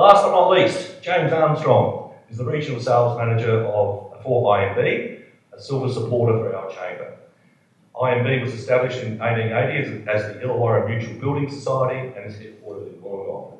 Last but not least, James Armstrong is the Regional Sales Manager for IMB, a silver supporter for our chamber. IMB was established in 1880 as the Illawarra Mutual Building Society and is headquartered in Wollongong.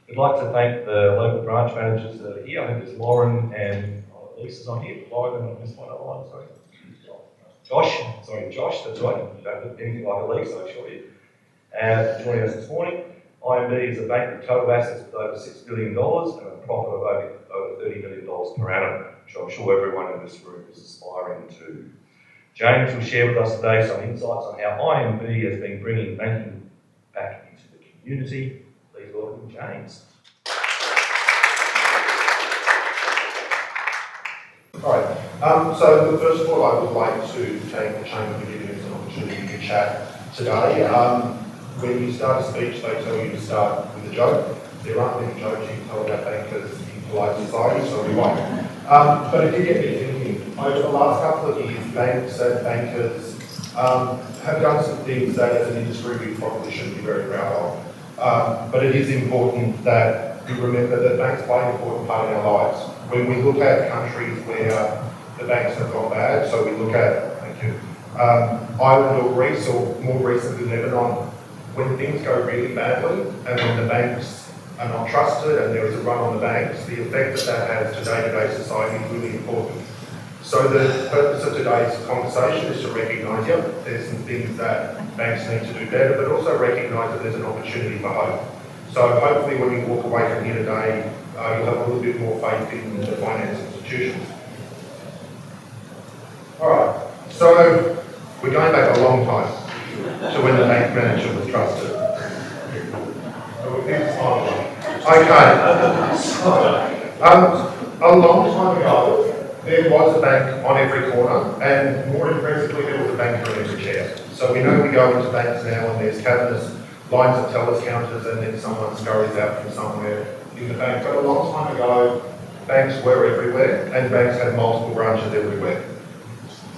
We'd like to thank the local branch managers that are here. I think there's Lauren and Lisa's on here. Lauren, and I missed one other one, sorry. Josh, that's right. You don't look anything like a Lisa, I assure you. And joining us this morning. IMB is a bank with total assets of over $6 billion and a profit of over $30 million per annum, which I'm sure everyone in this room is aspiring to. James will share with us today some insights on how IMB has been bringing banking back into the community. Please welcome James. All right. So first of all, I would like to thank the Chamber for giving us an opportunity to chat today. When you start a speech, they tell you to start with a joke. There aren't many jokes you can tell about bankers in polite society, so we won't. But it did get me thinking. Over the last couple of years, banks and bankers have done some things that as an industry we probably shouldn't be very proud of. But it is important that we remember that banks play an important part in our lives. When we look at countries where the banks have gone bad, so we look at, Ireland or Greece, or more recently Lebanon, when things go really badly and when the banks are not trusted and there is a run on the banks, the effect that has to day-to-day society is really important. So the purpose of today's conversation is to recognise, there's some things that banks need to do better, but also recognise that there's an opportunity for hope. So hopefully when you walk away from here today, you'll have a little bit more faith in the finance institutions. All right, so we're going back a long time to when the bank manager was trusted. Okay. A long time ago, there was a bank on every corner, and more impressively, there was a banker in every chair. So we know we go into banks now and there's cabinets, lines of tellers counters, and then someone scurries out from somewhere in the bank. But a long time ago, banks were everywhere, and banks had multiple branches everywhere.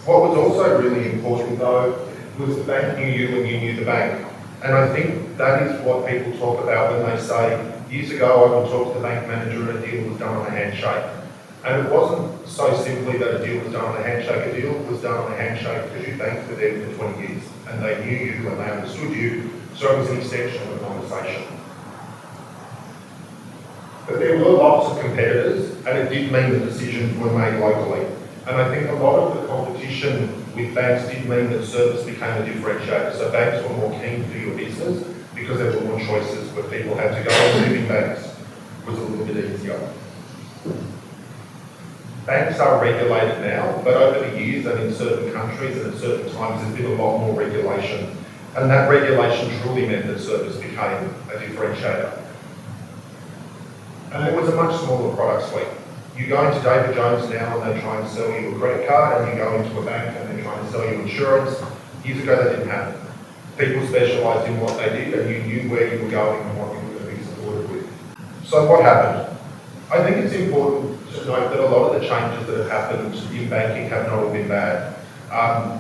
What was also really important, though, was the bank knew you and you knew the bank. And I think that is what people talk about when they say, years ago I would talk to the bank manager and a deal was done on a handshake. And it wasn't so simply that a deal was done on a handshake. A deal was done on a handshake because you banked with them for 20 years and they knew you and they understood you, so it was an extension of the conversation. But there were lots of competitors, and it did mean the decisions were made locally. And I think a lot of the competition with banks did mean that service became a differentiator. So banks were more keen to do your business because there were more choices where people had to go, and moving banks was a little bit easier. Banks are regulated now, but over the years and in certain countries and at certain times there's been a lot more regulation. And that regulation truly meant that service became a differentiator. And it was a much smaller product suite. You go into David Jones now and they try and sell you a credit card, and you go into a bank and they're trying to sell you insurance. Years ago that didn't happen. People specialised in what they did, and you knew where you were going and what you were going to be supported with. So what happened? I think it's important to note that a lot of the changes that have happened in banking have not all been bad.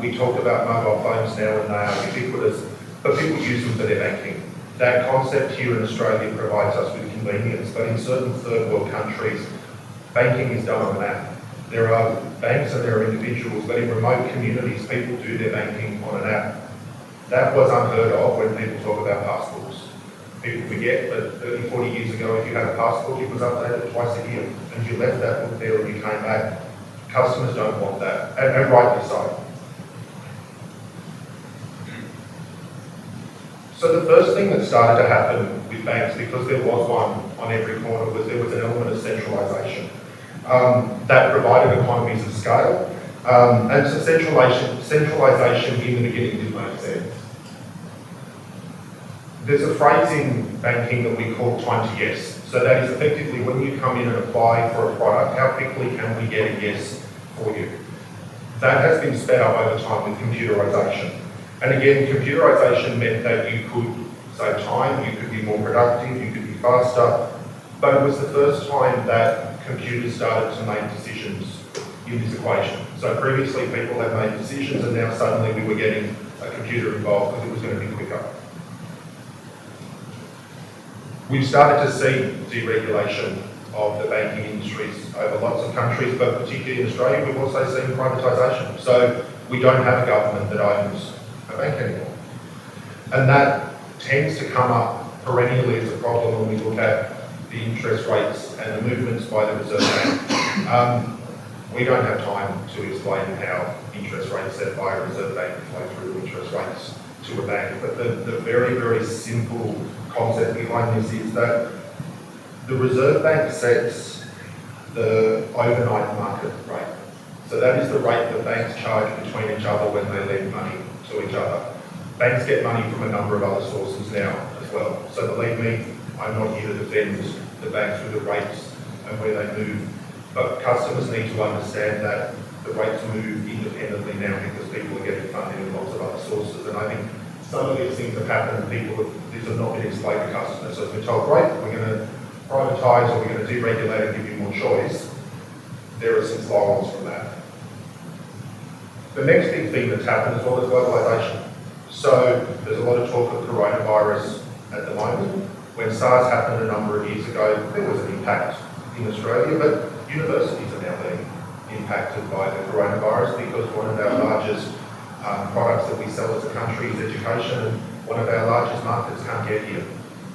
We talked about mobile phones now, and they are ubiquitous, but people use them for their banking. That concept here in Australia provides us with convenience, but in certain third world countries, banking is done on an app. There are banks and there are individuals, but in remote communities, people do their banking on an app. That was unheard of when people talk about passports. People forget that 30, 40 years ago, if you had a passport, it was updated twice a year, and you left that book there and you came back. Customers don't want that, and rightly so. So the first thing that started to happen with banks, because there was one on every corner, was there was an element of centralisation. That provided economies of scale, and so centralisation in the beginning didn't make sense. There's a phrase in banking that we call time to yes. So that is effectively when you come in and apply for a product, how quickly can we get a yes for you? That has been sped up over time with computerisation. And again, computerisation meant that you could save time, you could be more productive, you could be faster, but it was the first time that computers started to make decisions in this equation. So previously people had made decisions, and now suddenly we were getting a computer involved because it was going to be quicker. We've started to see deregulation of the banking industries over lots of countries, but particularly in Australia, we've also seen privatisation. So we don't have a government that owns a bank anymore. And that tends to come up perennially as a problem when we look at the interest rates and the movements by the Reserve Bank. We don't have time to explain how interest rates set by a Reserve Bank flow through interest rates to a bank, but the very, very simple concept behind this is that the Reserve Bank sets the overnight market rate. So that is the rate that banks charge between each other when they lend money to each other. Banks get money from a number of other sources now as well. So believe me, I'm not here to defend the banks with the rates and where they move, but customers need to understand that the rates move independently now because people are getting funding in lots of other sources. And I think some of these things have happened and these have not been explained to customers. So if we're told, right, we're going to privatise or we're going to deregulate and give you more choice, there are some flow-ons from that. The next big thing that's happened as well is globalisation. So there's a lot of talk of coronavirus at the moment. When SARS happened a number of years ago, there was an impact in Australia, but universities are now being impacted by the coronavirus because one of our largest products that we sell as a country is education, and one of our largest markets can't get here.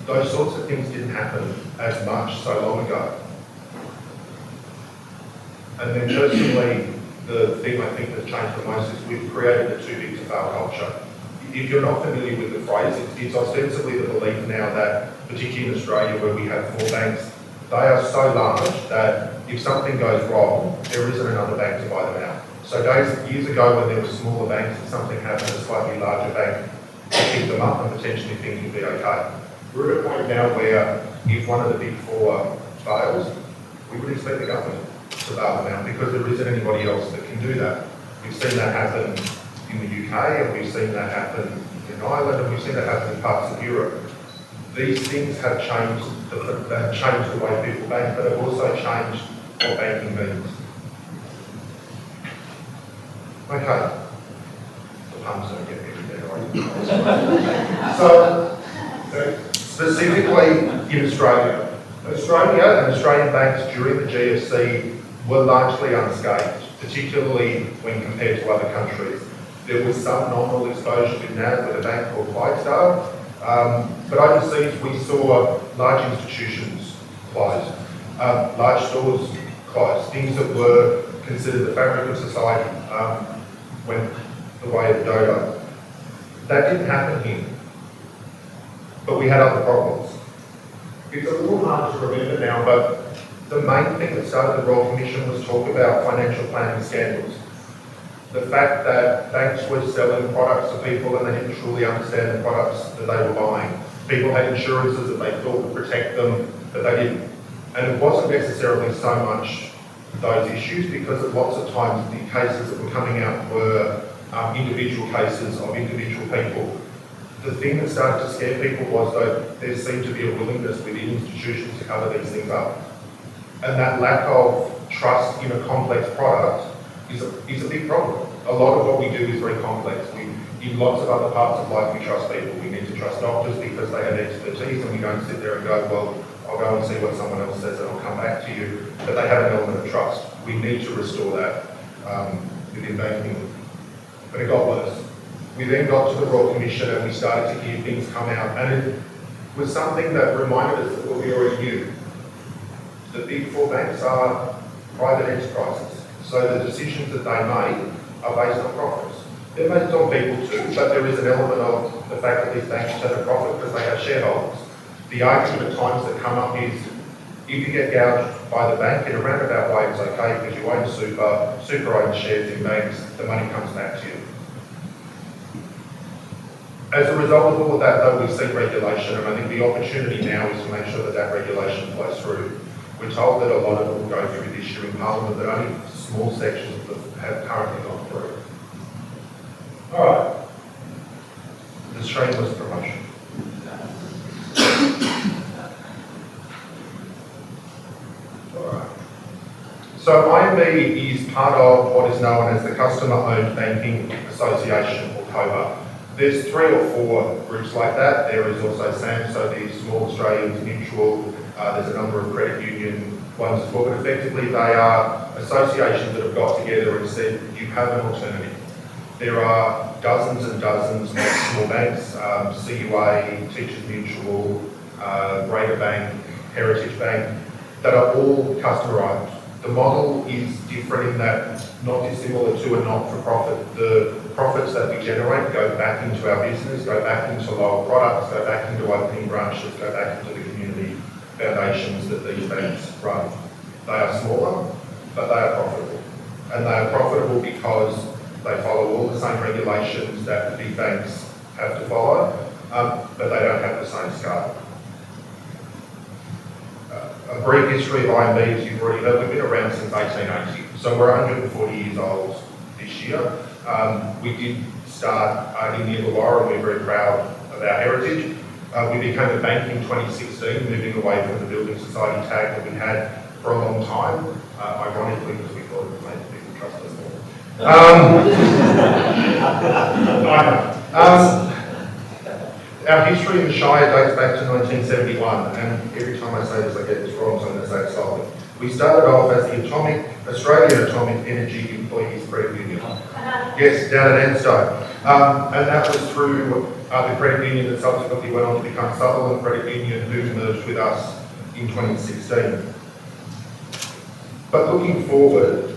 Those sorts of things didn't happen as much so long ago. And then personally, the thing I think that's changed the most is we've created the too big to fail culture. If you're not familiar with the phrase, it's ostensibly the belief now that, particularly in Australia where we have 4 banks, they are so large that if something goes wrong, there isn't another bank to buy them out. So years ago when there were smaller banks and something happened, a slightly larger bank would pick them up and potentially things would be okay. We're at a point now where if one of the big 4 fails, we would expect the government to bail them out because there isn't anybody else that can do that. We've seen that happen in the UK, and we've seen that happen in Ireland, and we've seen that happen in parts of Europe. These things have changed the way people bank, but have also changed what banking means. Okay. The puns don't get any better, right? So, specifically in Australia and Australian banks during the GFC were largely unscathed, particularly when compared to other countries. There was some nominal exposure to NAB with a bank called Clydesdale, but overseas we saw large institutions close, large stores close, things that were considered the fabric of society went the way of dodo. That didn't happen here, but we had other problems. It's a little hard to remember now, but the main thing that started the Royal Commission was talk about financial planning scandals. The fact that banks were selling products to people and they didn't truly understand the products that they were buying. People had insurances that they thought would protect them, but they didn't. And it wasn't necessarily so much those issues because lots of times the cases that were coming out were individual cases of individual people. The thing that started to scare people was that there seemed to be a willingness within institutions to cover these things up. And that lack of trust in a complex product is a big problem. A lot of what we do is very complex. In lots of other parts of life, we trust people. We need to trust doctors because they have expertise, and we don't sit there and go, well, I'll go and see what someone else says and I'll come back to you. But they have an element of trust. We need to restore that within banking. But it got worse. We then got to the Royal Commission and we started to hear things come out, and it was something that reminded us of what we already knew. The big 4 banks are private enterprises, so the decisions that they make are based on profits. They're based on people too, but there is an element of the fact that these banks turn a profit because they have shareholders. The argument at times that come up is, if you get gouged by the bank in a roundabout way, it's okay because you own super owns shares in banks, the money comes back to you. As a result of all of that, though, we've seen regulation, and I think the opportunity now is to make sure that that regulation flows through. We're told that a lot of it will go through this year in Parliament, but only small sections have currently gone through. All right. The shameless promotion. All right. So IMB is part of what is known as the Customer Owned Banking Association, or COBA. There's 3 or 4 groups like that. There is also SAM, so the Small Australians Mutual. There's a number of credit union ones as well, but effectively they are associations that have got together and said, you have an alternative. There are dozens and dozens of small banks, CUA, Teachers Mutual, Greater Bank, Heritage Bank, that are all customer-owned. The model is different in that, not dissimilar to a not-for-profit. The profits that we generate go back into our business, go back into lower products, go back into opening branches, go back into the community foundations that these banks run. They are smaller, but they are profitable. And they are profitable because they follow all the same regulations that the big banks have to follow, but they don't have the same scale. A brief history of IMB, as you've already heard, we've been around since 1880. So we're 140 years old this year. We did start in the Illawarra, and we're very proud of our heritage. We became a bank in 2016, moving away from the building society tag that we had for a long time, ironically because we thought it would make people trust us more. Our history in the Shire dates back to 1971, and every time I say this I get this wrong, so I'm going to say it slowly. We started off as the Australian Atomic Energy Employees Credit Union. Yes, down at Armstrong. And that was through the credit union that subsequently went on to become Sutherland Credit Union, who merged with us in 2016. But looking forward,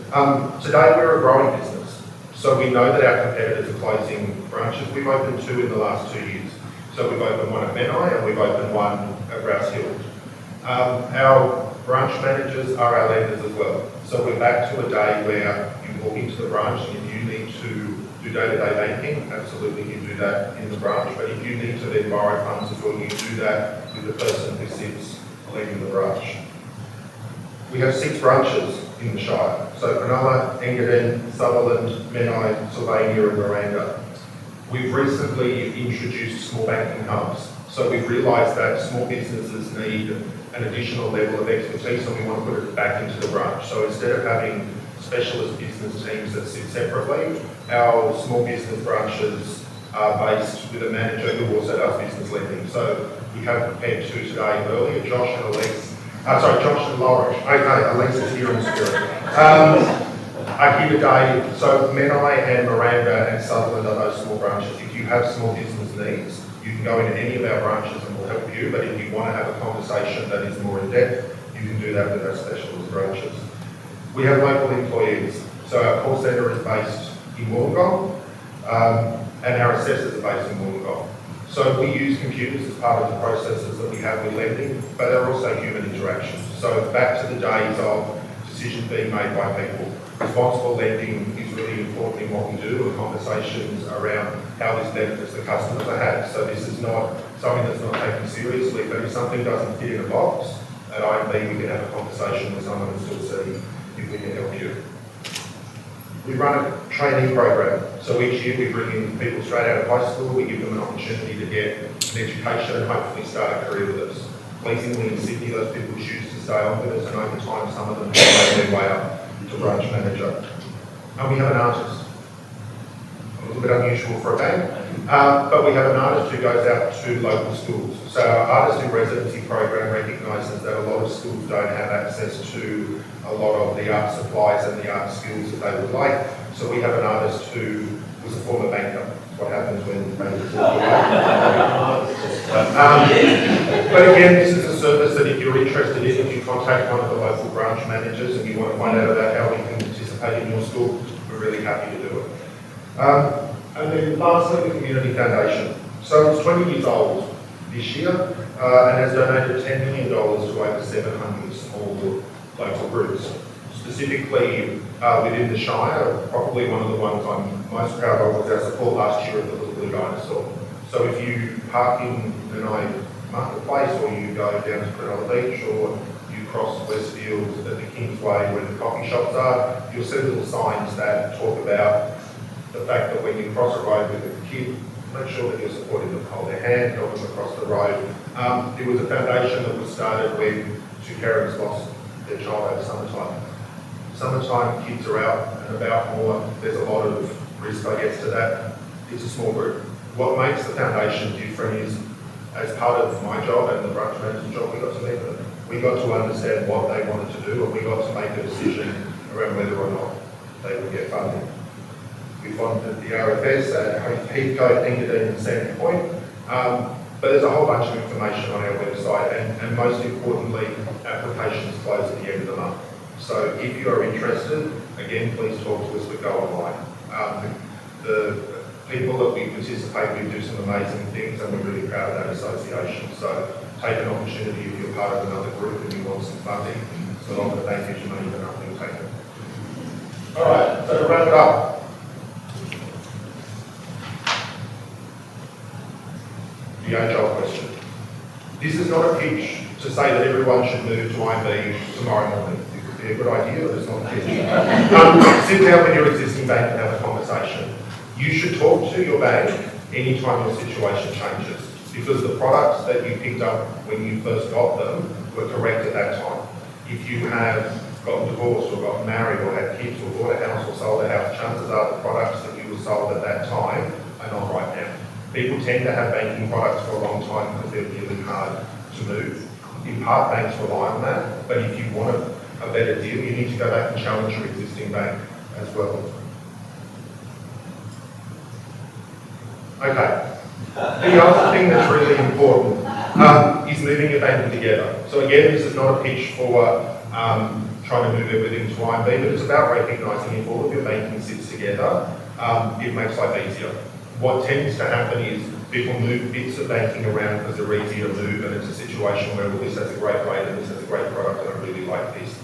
today we're a growing business. So we know that our competitors are closing branches. We've opened 2 in the last 2 years. So we've opened one at Menai and we've opened one at Rouse Hill. Our branch managers are our lenders as well. So we're back to a day where you walk into the branch and if you need to do day-to-day banking, absolutely you do that in the branch. But if you need to then borrow funds as well, you do that with the person who sits leading the branch. We have 6 branches in the Shire. So Cronulla, Engadine, Sutherland, Menai, Sylvania and Miranda. We've recently introduced small banking hubs. So we've realised that small businesses need an additional level of expertise and we want to put it back into the branch. So instead of having specialist business teams that sit separately, our small business branches are based with a manager who also does business lending. So we have prepared 2 today earlier, Josh and Lauren. Okay, Alexa's here in spirit. Are here today, so Menai and Miranda and Sutherland are those small branches. If you have small business needs, you can go into any of our branches and we'll help you, but if you want to have a conversation that is more in depth, you can do that with our specialist branches. We have local employees, so our call centre is based in Wollongong, and our assessors are based in Wollongong. So we use computers as part of the processes that we have with lending, but there are also human interactions. So back to the days of decisions being made by people. Responsible lending is really important in what we do, and conversations around how this benefits the customers they have. So this is not something that's not taken seriously, but if something doesn't fit in a box, at IMB we can have a conversation with someone and still see if we can help you. We run a trainee program. So each year we bring in people straight out of high school, we give them an opportunity to get an education and hopefully start a career with us. Pleasingly in Sydney, those people choose to stay on with us, and over time some of them have made their way up to branch manager. And we have an artist. A little bit unusual for a bank, but we have an artist who goes out to local schools. So our artist in residency program recognises that a lot of schools don't have access to a lot of the art supplies and the art skills that they would like. So we have an artist who was a former banker. What happens when bankers walk away. But again, this is a service that if you're interested in, if you contact one of the local branch managers and you want to find out about how we can participate in your school, we're really happy to do it. And then lastly, the Community Foundation. So it's 20 years old this year and has donated $10 million to over 700 small local groups. Specifically within the Shire, probably one of the ones I'm most proud of was our support last year of the Little Blue Dinosaur. So if you park in Menai Marketplace or you go down to Cronulla Beach or you cross Westfield at the Kingsway where the coffee shops are, you'll see little signs that talk about the fact that when you cross a road with a kid, make sure that you're supporting them, hold their hand, help them across the road. It was a foundation that was started when 2 parents lost their child over summertime. Summertime, kids are out and about more. There's a lot of risk, I guess, to that. It's a small group. What makes the foundation different is, as part of my job and the branch manager's job, we got to meet them. We got to understand what they wanted to do, and we got to make a decision around whether or not they would get funding. We funded the RFS at Heathcote, Engadine and Sandy Point, but there's a whole bunch of information on our website, and most importantly, applications close at the end of the month. So if you are interested, again, please talk to us, but go online. The people that we participate with do some amazing things, and we're really proud of that association. So take an opportunity if you're part of another group and you want some funding. So long as they give you money for nothing, take it. All right, so to wrap it up. The age-old question. This is not a pitch to say that everyone should move to IMB tomorrow morning. It would be a good idea, but it's not a pitch. Sit down with your existing bank and have a conversation. You should talk to your bank anytime your situation changes, because the products that you picked up when you first got them were correct at that time. If you have gotten divorced or gotten married or had kids or bought a house or sold a house, chances are the products that you were sold at that time are not right now. People tend to have banking products for a long time because they're really hard to move. In part, banks rely on that, but if you want a better deal, you need to go back and challenge your existing bank as well. Okay. The other thing that's really important is moving your banking together. So again, this is not a pitch for trying to move everything to IMB, but it's about recognising if all of your banking sits together, it makes life easier. What tends to happen is people move bits of banking around because they're easy to move, and it's a situation where, well, this has a great rate and this has a great product and I really like this.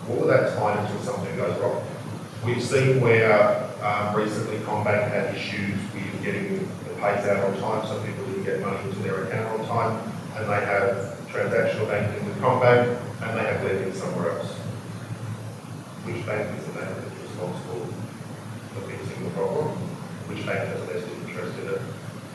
All of that time until something goes wrong. We've seen where recently CommBank had issues with getting the pays out on time, so people didn't get money into their account on time, and they have transactional banking with CommBank and they have lending somewhere else. Which bank is the bank that's responsible for fixing the problem? Which bank has less interest in it?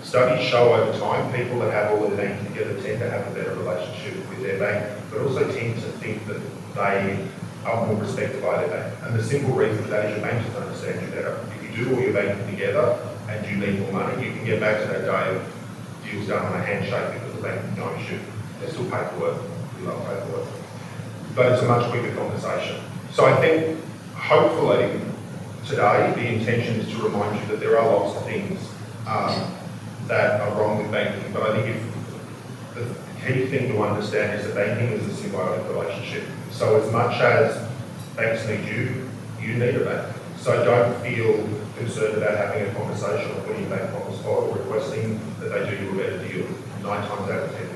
Studies show over time people that have all their banking together tend to have a better relationship with their bank, but also tend to think that they are more respected by their bank. And the simple reason for that is your bank just understands you better. If you do all your banking together and you need more money, you can get back to that day of deals done on a handshake because the bank knows you. There's still paperwork. We love paperwork. But it's a much quicker conversation. So I think, hopefully, today, the intention is to remind you that there are lots of things that are wrong with banking, but I think the key thing to understand is that banking is a symbiotic relationship. So as much as banks need you, you need a bank. So don't feel concerned about having a conversation or putting your bank on the spot or requesting that they do you a better deal. 9 times out of 10,